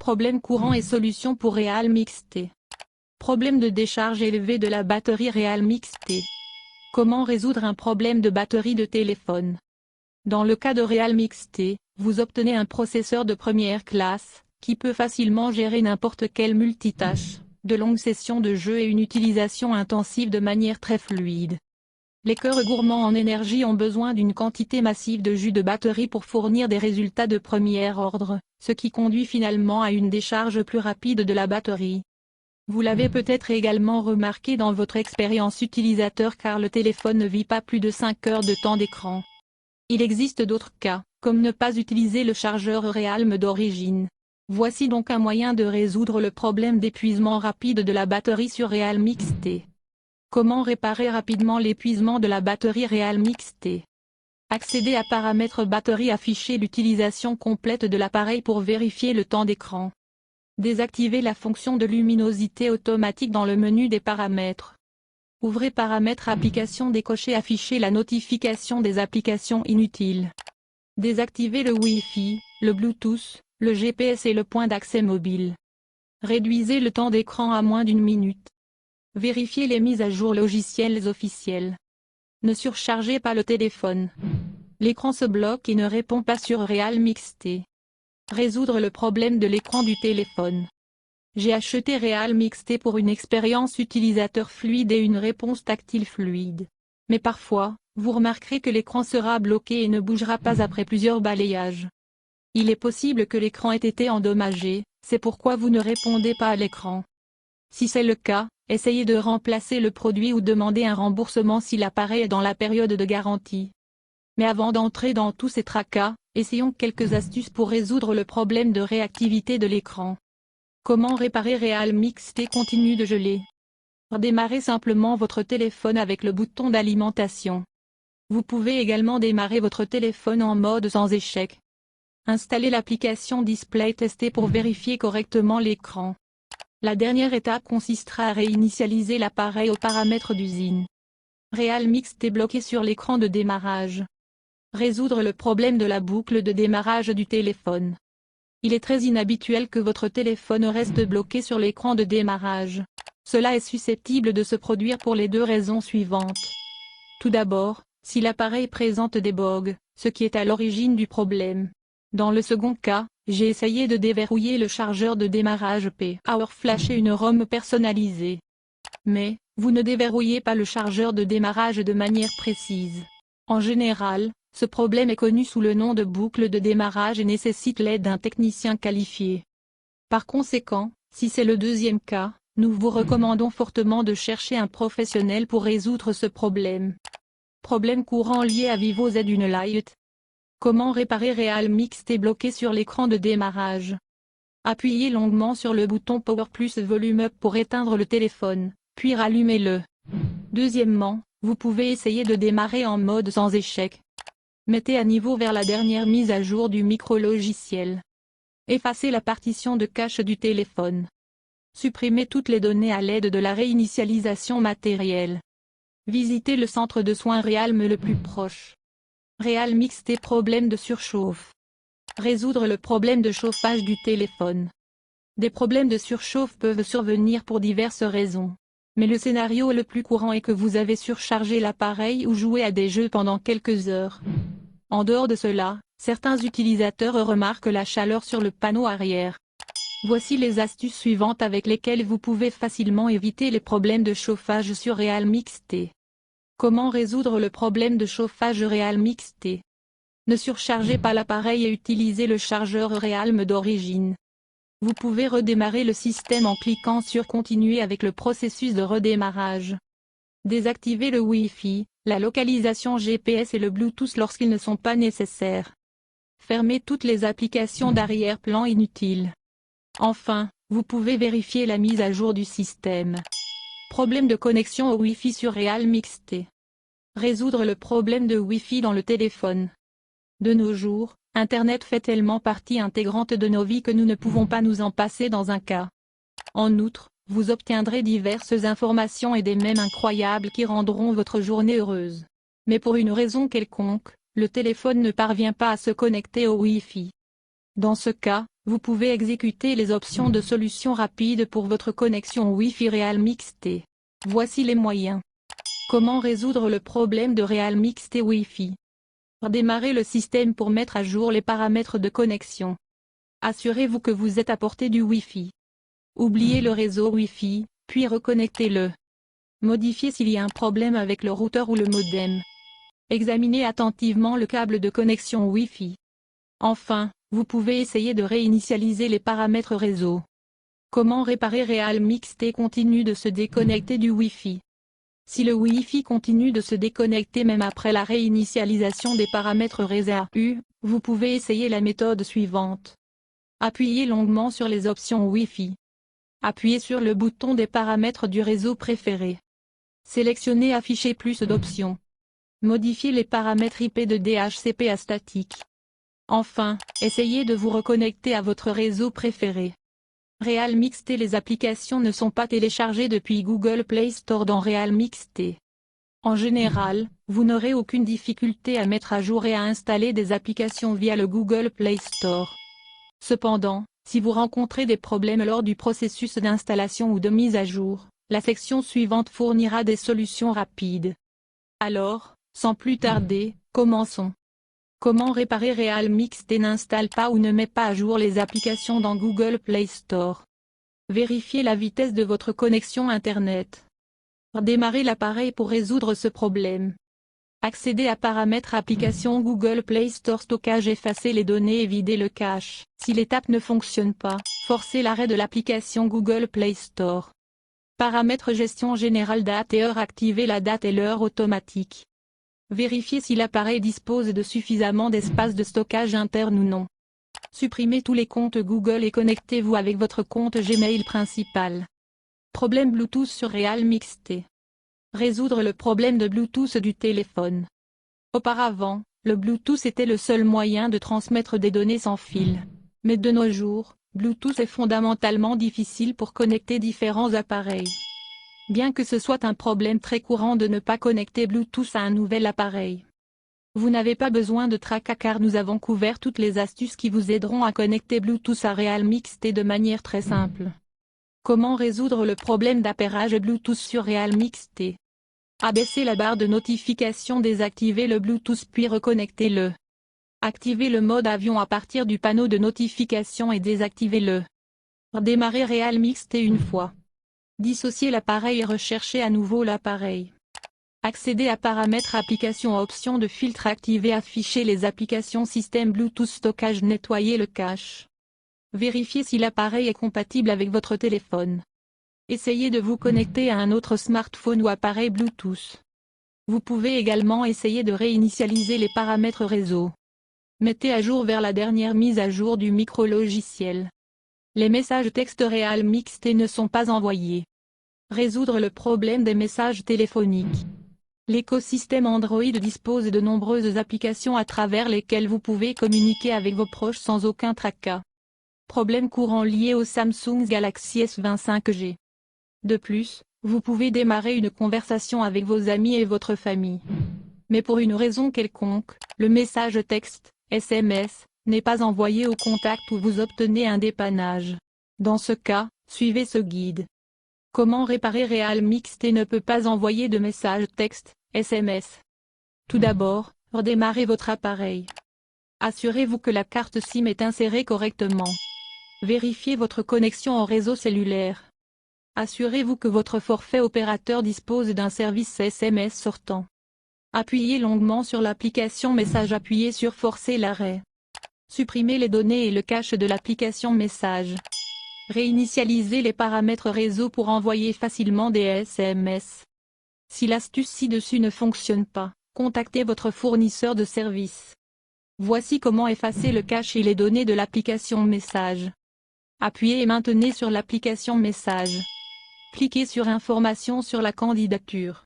Problème courant et solution pour Realme XT. Problème de décharge élevée de la batterie Realme XT. Comment résoudre un problème de batterie de téléphone? Dans le cas de Realme XT, vous obtenez un processeur de première classe, qui peut facilement gérer n'importe quelle multitâche, de longues sessions de jeu et une utilisation intensive de manière très fluide. Les cœurs gourmands en énergie ont besoin d'une quantité massive de jus de batterie pour fournir des résultats de premier ordre, ce qui conduit finalement à une décharge plus rapide de la batterie. Vous l'avez peut-être également remarqué dans votre expérience utilisateur car le téléphone ne vit pas plus de 5 heures de temps d'écran. Il existe d'autres cas, comme ne pas utiliser le chargeur Realme d'origine. Voici donc un moyen de résoudre le problème d'épuisement rapide de la batterie sur Realme XT. Comment réparer rapidement l'épuisement de la batterie Realme XT? Accédez à Paramètres batterie, affichez l'utilisation complète de l'appareil pour vérifier le temps d'écran. Désactivez la fonction de luminosité automatique dans le menu des paramètres. Ouvrez Paramètres applications, décochez, affichez la notification des applications inutiles. Désactivez le Wi-Fi, le Bluetooth, le GPS et le point d'accès mobile. Réduisez le temps d'écran à moins d'1 minute. Vérifiez les mises à jour logicielles officielles. Ne surchargez pas le téléphone. L'écran se bloque et ne répond pas sur Realme XT. Résoudre le problème de l'écran du téléphone. J'ai acheté Realme XT pour une expérience utilisateur fluide et une réponse tactile fluide. Mais parfois, vous remarquerez que l'écran sera bloqué et ne bougera pas après plusieurs balayages. Il est possible que l'écran ait été endommagé, c'est pourquoi vous ne répondez pas à l'écran. Si c'est le cas, essayez de remplacer le produit ou demandez un remboursement si l'appareil est dans la période de garantie. Mais avant d'entrer dans tous ces tracas, essayons quelques astuces pour résoudre le problème de réactivité de l'écran. Comment réparer Realme XT continue de geler? Démarrez simplement votre téléphone avec le bouton d'alimentation. Vous pouvez également démarrer votre téléphone en mode sans échec. Installez l'application Display Tester pour vérifier correctement l'écran. La dernière étape consistera à réinitialiser l'appareil aux paramètres d'usine. Realme XT bloqué sur l'écran de démarrage. Résoudre le problème de la boucle de démarrage du téléphone. Il est très inhabituel que votre téléphone reste bloqué sur l'écran de démarrage. Cela est susceptible de se produire pour les deux raisons suivantes. Tout d'abord, si l'appareil présente des bugs, ce qui est à l'origine du problème. Dans le second cas, j'ai essayé de déverrouiller le chargeur de démarrage Power Flash et une ROM personnalisée. Mais, vous ne déverrouillez pas le chargeur de démarrage de manière précise. En général, ce problème est connu sous le nom de boucle de démarrage et nécessite l'aide d'un technicien qualifié. Par conséquent, si c'est le deuxième cas, nous vous recommandons fortement de chercher un professionnel pour résoudre ce problème. Problème courant lié à Vivo Z1 Lite. Comment réparer Realme XT bloqué sur l'écran de démarrage? Appuyez longuement sur le bouton Power plus Volume Up pour éteindre le téléphone, puis rallumez-le. Deuxièmement, vous pouvez essayer de démarrer en mode sans échec. Mettez à niveau vers la dernière mise à jour du micro-logiciel. Effacez la partition de cache du téléphone. Supprimez toutes les données à l'aide de la réinitialisation matérielle. Visitez le centre de soins Realme le plus proche. Realme XT problème de surchauffe. Résoudre le problème de chauffage du téléphone. Des problèmes de surchauffe peuvent survenir pour diverses raisons. Mais le scénario le plus courant est que vous avez surchargé l'appareil ou joué à des jeux pendant quelques heures. En dehors de cela, certains utilisateurs remarquent la chaleur sur le panneau arrière. Voici les astuces suivantes avec lesquelles vous pouvez facilement éviter les problèmes de chauffage sur Realme XT. Comment résoudre le problème de chauffage Realme XT? Ne surchargez pas l'appareil et utilisez le chargeur Realme d'origine. Vous pouvez redémarrer le système en cliquant sur Continuer avec le processus de redémarrage. Désactivez le Wi-Fi, la localisation GPS et le Bluetooth lorsqu'ils ne sont pas nécessaires. Fermez toutes les applications d'arrière-plan inutiles. Enfin, vous pouvez vérifier la mise à jour du système. Problème de connexion au Wi-Fi sur Realme XT. Résoudre le problème de Wi-Fi dans le téléphone. De nos jours, Internet fait tellement partie intégrante de nos vies que nous ne pouvons pas nous en passer dans un cas. En outre, vous obtiendrez diverses informations et des mèmes incroyables qui rendront votre journée heureuse. Mais pour une raison quelconque, le téléphone ne parvient pas à se connecter au Wi-Fi. Dans ce cas, Vous pouvez exécuter les options de solution rapide pour votre connexion Wi-Fi RealMXT. Voici les moyens. Comment résoudre le problème de RealMXT Wi-Fi? Démarrez le système pour mettre à jour les paramètres de connexion. Assurez-vous que vous êtes à portée du Wi-Fi. Oubliez le réseau Wi-Fi, puis reconnectez-le. Modifiez s'il y a un problème avec le routeur ou le modem. Examinez attentivement le câble de connexion Wi-Fi. Enfin, vous pouvez essayer de réinitialiser les paramètres réseau. Comment réparer RealMXT continue de se déconnecter du Wi-Fi? Si le Wi-Fi continue de se déconnecter même après la réinitialisation des paramètres réseau, vous pouvez essayer la méthode suivante. Appuyez longuement sur les options Wi-Fi. Appuyez sur le bouton des paramètres du réseau préféré. Sélectionnez Afficher plus d'options. Modifiez les paramètres IP de DHCP à statique. Enfin, essayez de vous reconnecter à votre réseau préféré. RealMXT. Les applications ne sont pas téléchargées depuis Google Play Store dans RealMXT. En général, vous n'aurez aucune difficulté à mettre à jour et à installer des applications via le Google Play Store. Cependant, si vous rencontrez des problèmes lors du processus d'installation ou de mise à jour, la section suivante fournira des solutions rapides. Alors, sans plus tarder, commençons. Comment réparer RealMXT? N'installe pas ou ne met pas à jour les applications dans Google Play Store. Vérifiez la vitesse de votre connexion Internet. Démarrez l'appareil pour résoudre ce problème. Accédez à Paramètres Applications Google Play Store Stockage. Effacez les données et videz le cache. Si l'étape ne fonctionne pas, forcez l'arrêt de l'application Google Play Store. Paramètres Gestion générale date et heure. Activez la date et l'heure automatique. Vérifiez si l'appareil dispose de suffisamment d'espace de stockage interne ou non. Supprimez tous les comptes Google et connectez-vous avec votre compte Gmail principal. Problème Bluetooth sur RealMXT. Résoudre le problème de Bluetooth du téléphone. Auparavant, le Bluetooth était le seul moyen de transmettre des données sans fil. Mais de nos jours, Bluetooth est fondamentalement difficile pour connecter différents appareils. Bien que ce soit un problème très courant de ne pas connecter Bluetooth à un nouvel appareil. Vous n'avez pas besoin de tracas car nous avons couvert toutes les astuces qui vous aideront à connecter Bluetooth à RealMXT de manière très simple. Comment résoudre le problème d'appairage Bluetooth sur RealMXT? Abaissez la barre de notification, désactivez le Bluetooth puis reconnectez-le. Activez le mode avion à partir du panneau de notification et désactivez-le. Démarrez RealMXT une fois. Dissociez l'appareil et recherchez à nouveau l'appareil. Accédez à Paramètres Applications. Option de filtre activée. Affichez les applications Système Bluetooth Stockage. Nettoyez le cache. Vérifiez si l'appareil est compatible avec votre téléphone. Essayez de vous connecter à un autre smartphone ou appareil Bluetooth. Vous pouvez également essayer de réinitialiser les paramètres réseau. Mettez à jour vers la dernière mise à jour du micro-logiciel. Les messages texte RealMXT ne sont pas envoyés. Résoudre le problème des messages téléphoniques. L'écosystème Android dispose de nombreuses applications à travers lesquelles vous pouvez communiquer avec vos proches sans aucun tracas. Problème courant lié au Samsung Galaxy S20 5G. De plus, vous pouvez démarrer une conversation avec vos amis et votre famille. Mais pour une raison quelconque, le message texte, SMS, n'est pas envoyé au contact où vous obtenez un dépannage. Dans ce cas, suivez ce guide. Comment réparer RealMXT ne peut pas envoyer de message texte, SMS. Tout d'abord, redémarrez votre appareil. Assurez-vous que la carte SIM est insérée correctement. Vérifiez votre connexion au réseau cellulaire. Assurez-vous que votre forfait opérateur dispose d'un service SMS sortant. Appuyez longuement sur l'application Message. Appuyez sur Forcer l'arrêt. Supprimez les données et le cache de l'application Message. Réinitialisez les paramètres réseau pour envoyer facilement des SMS. Si l'astuce ci-dessus ne fonctionne pas, contactez votre fournisseur de service. Voici comment effacer le cache et les données de l'application Message. Appuyez et maintenez sur l'application Message. Cliquez sur Informations sur la candidature.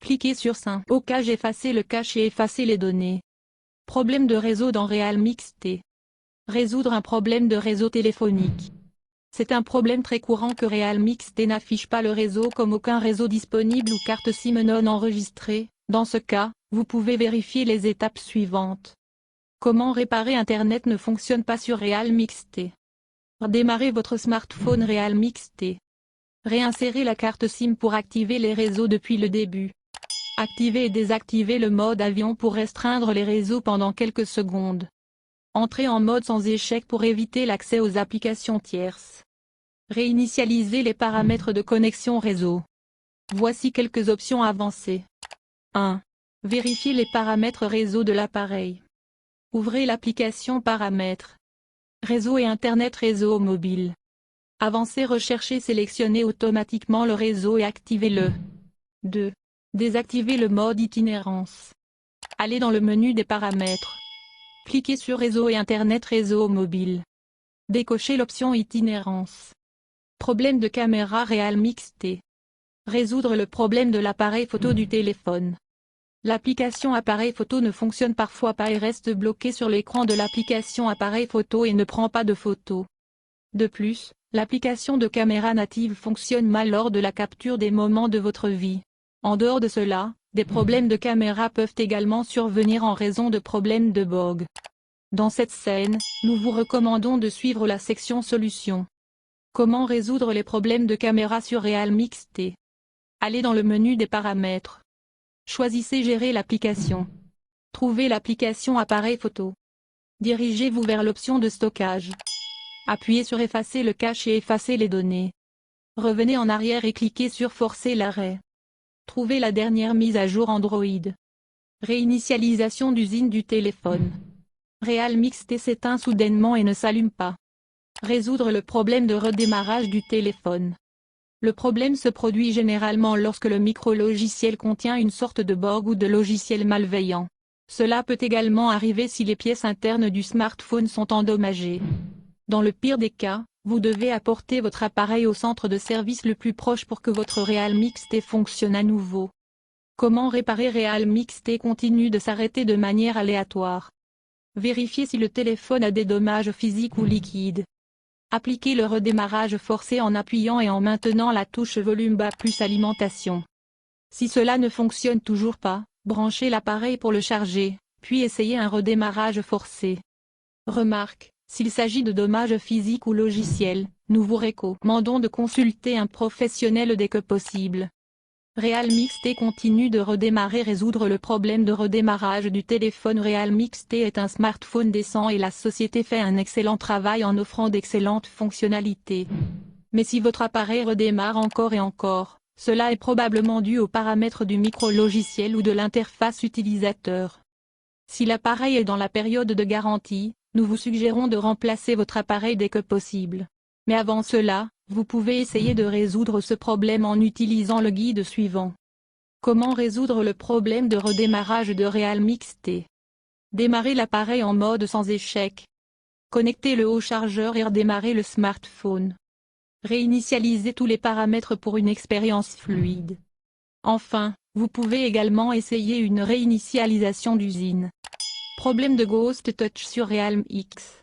Cliquez sur Au cache. Effacez le cache et effacez les données. Problème de réseau dans RealMXT. Résoudre un problème de réseau téléphonique. C'est un problème très courant que RealMXT n'affiche pas le réseau comme aucun réseau disponible ou carte SIM non enregistrée. Dans ce cas, vous pouvez vérifier les étapes suivantes. Comment réparer Internet ne fonctionne pas sur RealMXT. Redémarrez votre smartphone Realme XT. Réinsérez la carte SIM pour activer les réseaux depuis le début. Activez et désactivez le mode avion pour restreindre les réseaux pendant quelques secondes. Entrez en mode sans échec pour éviter l'accès aux applications tierces. Réinitialisez les paramètres de connexion réseau. Voici quelques options avancées. 1. Vérifiez les paramètres réseau de l'appareil. Ouvrez l'application Paramètres. Réseau et Internet réseau mobile. Avancez Recherchez Sélectionnez automatiquement le réseau et activez-le. 2. Désactivez le mode itinérance. Allez dans le menu des paramètres. Cliquez sur Réseau et Internet réseau mobile. Décochez l'option itinérance. Problème de caméra Realme XT. Résoudre le problème de l'appareil photo du téléphone. L'application appareil photo ne fonctionne parfois pas et reste bloquée sur l'écran de l'application appareil photo et ne prend pas de photos. De plus, l'application de caméra native fonctionne mal lors de la capture des moments de votre vie. En dehors de cela, des problèmes de caméra peuvent également survenir en raison de problèmes de bug. Dans cette scène, nous vous recommandons de suivre la section Solutions. Comment résoudre les problèmes de caméra sur Realme XT? Allez dans le menu des paramètres. Choisissez Gérer l'application. Trouvez l'application appareil photo. Dirigez-vous vers l'option de stockage. Appuyez sur Effacer le cache et effacer les données. Revenez en arrière et cliquez sur Forcer l'arrêt. Trouvez la dernière mise à jour Android. Réinitialisation d'usine du téléphone. Realme XT s'éteint soudainement et ne s'allume pas. Résoudre le problème de redémarrage du téléphone. Le problème se produit généralement lorsque le micro-logiciel contient une sorte de bug ou de logiciel malveillant. Cela peut également arriver si les pièces internes du smartphone sont endommagées. Dans le pire des cas, vous devez apporter votre appareil au centre de service le plus proche pour que votre Realme XT fonctionne à nouveau. Comment réparer Realme XT continue de s'arrêter de manière aléatoire. Vérifiez si le téléphone a des dommages physiques ou liquides. Appliquez le redémarrage forcé en appuyant et en maintenant la touche volume bas plus alimentation. Si cela ne fonctionne toujours pas, branchez l'appareil pour le charger, puis essayez un redémarrage forcé. Remarque, s'il s'agit de dommages physiques ou logiciels, nous vous recommandons de consulter un professionnel dès que possible. Realme XT continue de redémarrer. Résoudre le problème de redémarrage du téléphone. Realme XT est un smartphone décent et la société fait un excellent travail en offrant d'excellentes fonctionnalités. Mais si votre appareil redémarre encore et encore, cela est probablement dû aux paramètres du micro-logiciel ou de l'interface utilisateur. Si l'appareil est dans la période de garantie, nous vous suggérons de remplacer votre appareil dès que possible. Mais avant cela, vous pouvez essayer de résoudre ce problème en utilisant le guide suivant. Comment résoudre le problème de redémarrage de Realme XT? Démarrez l'appareil en mode sans échec. Connectez le haut-chargeur et redémarrez le smartphone. Réinitialisez tous les paramètres pour une expérience fluide. Enfin, vous pouvez également essayer une réinitialisation d'usine. Problème de Ghost Touch sur Realme X.